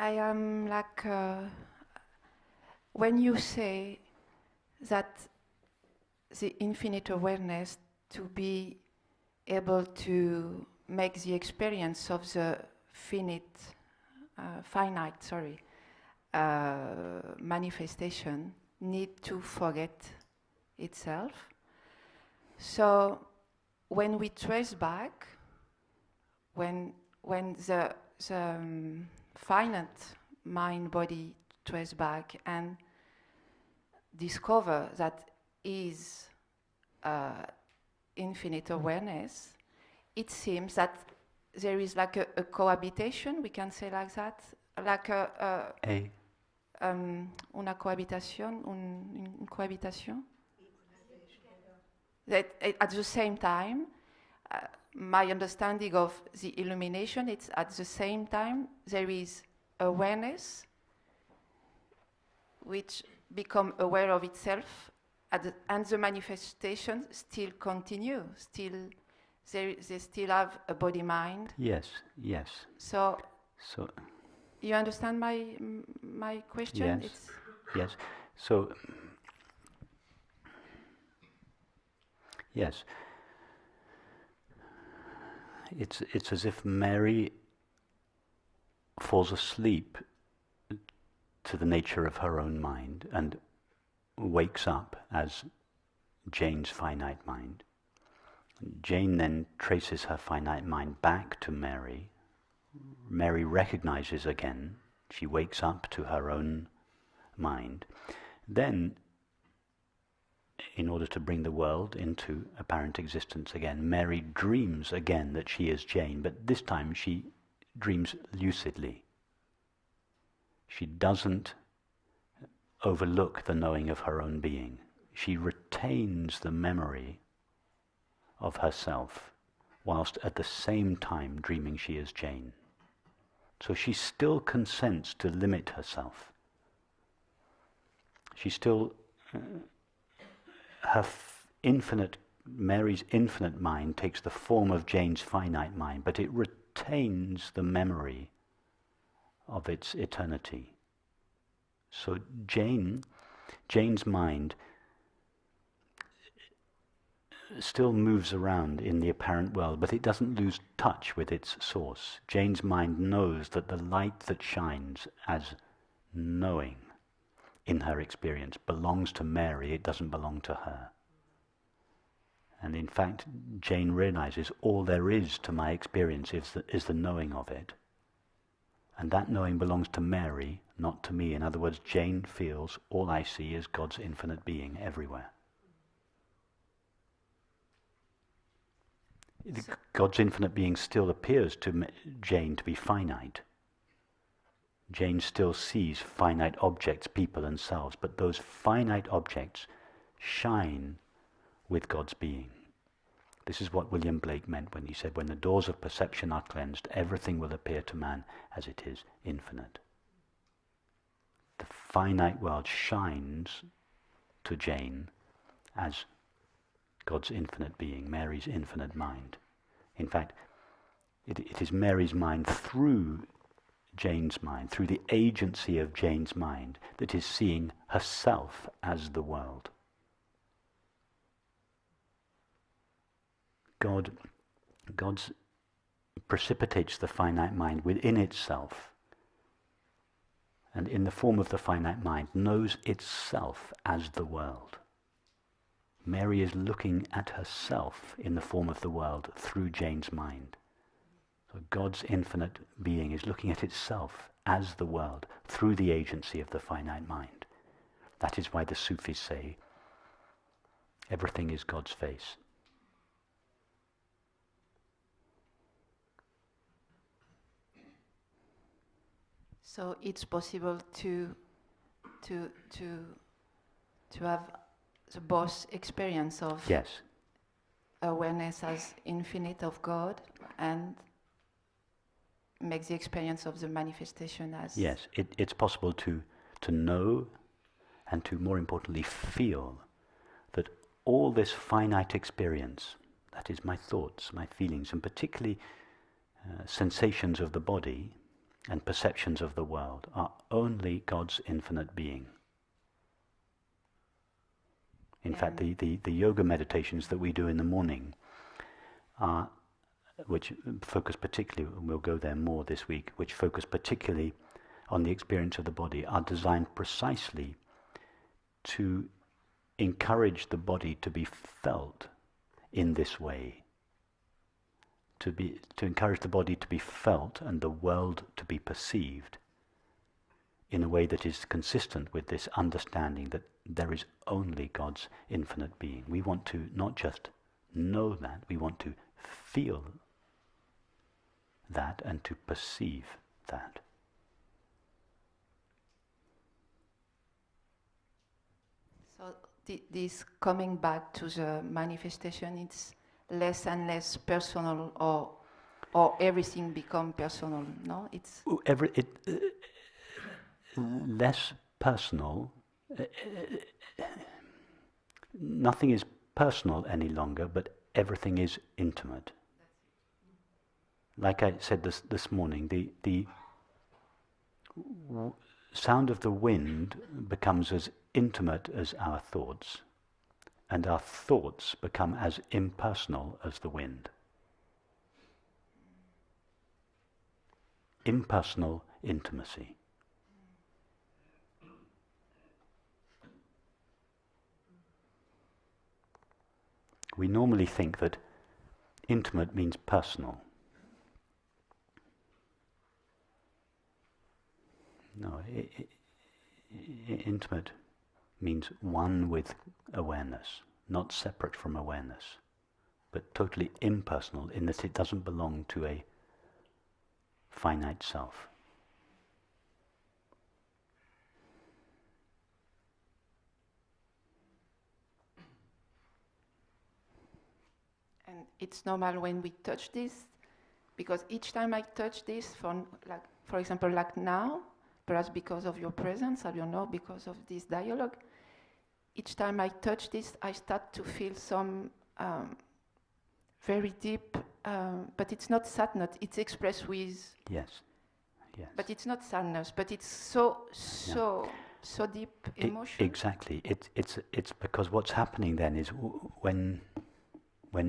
I am like, when you say that the infinite awareness to be able to make the experience of the finite manifestation need to forget itself. So when we trace back, when the finite mind-body trace back and discover that is infinite awareness, it seems that there is like a cohabitation, we can say like that, like una cohabitation, une cohabitation. That at the same time, my understanding of the illumination, it's at the same time there is awareness which become aware of itself, and the manifestation still continue, they still have a body mind. Yes. So you understand my question? Yes. So yes. It's as if Mary falls asleep to the nature of her own mind and wakes up as Jane's finite mind. Jane then traces her finite mind back to Mary. Mary recognizes again, she wakes up to her own mind. Then, in order to bring the world into apparent existence again, Mary dreams again that she is Jane, but this time she dreams lucidly. She doesn't overlook the knowing of her own being. She retains the memory of herself, whilst at the same time dreaming she is Jane. So she still consents to limit herself. She still, Mary's infinite mind takes the form of Jane's finite mind, but it retains the memory of its eternity. So Jane's mind still moves around in the apparent world, but it doesn't lose touch with its source. Jane's mind knows that the light that shines as knowing in her experience belongs to Mary, it doesn't belong to her. And in fact, Jane realizes all there is to my experience is the knowing of it. And that knowing belongs to Mary, not to me. In other words, Jane feels all I see is God's infinite being everywhere. God's infinite being still appears to Jane to be finite. Jane still sees finite objects, people and selves, but those finite objects shine with God's being. This is what William Blake meant when he said, when the doors of perception are cleansed, everything will appear to man as it is infinite. The finite world shines to Jane as God's infinite being, Mary's infinite mind. In fact, it is Mary's mind through Jane's mind, through the agency of Jane's mind, that is seeing herself as the world. God precipitates the finite mind within itself, and in the form of the finite mind knows itself as the world. Mary is looking at herself in the form of the world through Jane's mind. So God's infinite being is looking at itself as the world through the agency of the finite mind. That is why the Sufis say, everything is God's face. So it's possible to have the both experience of awareness as infinite of God and make the experience of the manifestation as... Yes, it's possible to know and to, more importantly, feel that all this finite experience, that is my thoughts, my feelings, and particularly sensations of the body, and perceptions of the world are only God's infinite being. In fact, the yoga meditations that we do in the morning are, which focus particularly, and we'll go there more this week, which focus particularly on the experience of the body, are designed precisely to encourage the body to be felt in this way, to encourage the body to be felt and the world to be perceived in a way that is consistent with this understanding that there is only God's infinite being. We want to not just know that, we want to feel that and to perceive that. So this coming back to the manifestation, it's less and less personal, or everything become personal. No, it's less personal. Nothing is personal any longer, but everything is intimate. Like I said this morning, the sound of the wind becomes as intimate as our thoughts, and our thoughts become as impersonal as the wind. Impersonal intimacy. We normally think that intimate means personal. No, intimate means one with awareness, not separate from awareness, but totally impersonal in that it doesn't belong to a finite self. And it's normal when we touch this, because each time I touch this, for example, like now, perhaps because of your presence, I don't know, because of this dialogue, each time I touch this, I start to feel some very deep, but it's not sadness, it's expressed with... Yes, yes. But it's not sadness, but it's so deep emotion. Exactly. It's because what's happening then is when,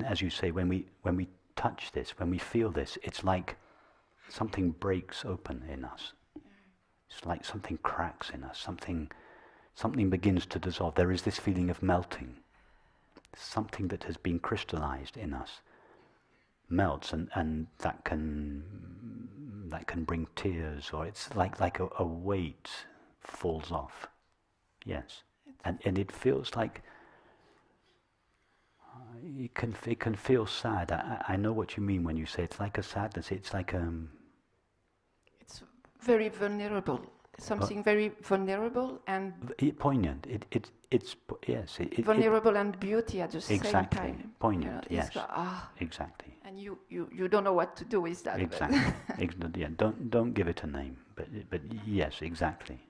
as you say, when we touch this, when we feel this, it's like something breaks open in us. It's like something cracks in us, something begins to dissolve. There is this feeling of melting. Something that has been crystallized in us melts, and that can bring tears, or it's like a weight falls off. Yes, and it feels like it can feel sad. I know what you mean when you say it's like a sadness. It's like it's very vulnerable. Something very vulnerable and poignant. It's yes. Vulnerable and beauty at the same time. Exactly. Poignant. Yes. Exactly. And you don't know what to do with that. Exactly. Yeah. Don't give it a name. But yes. Exactly.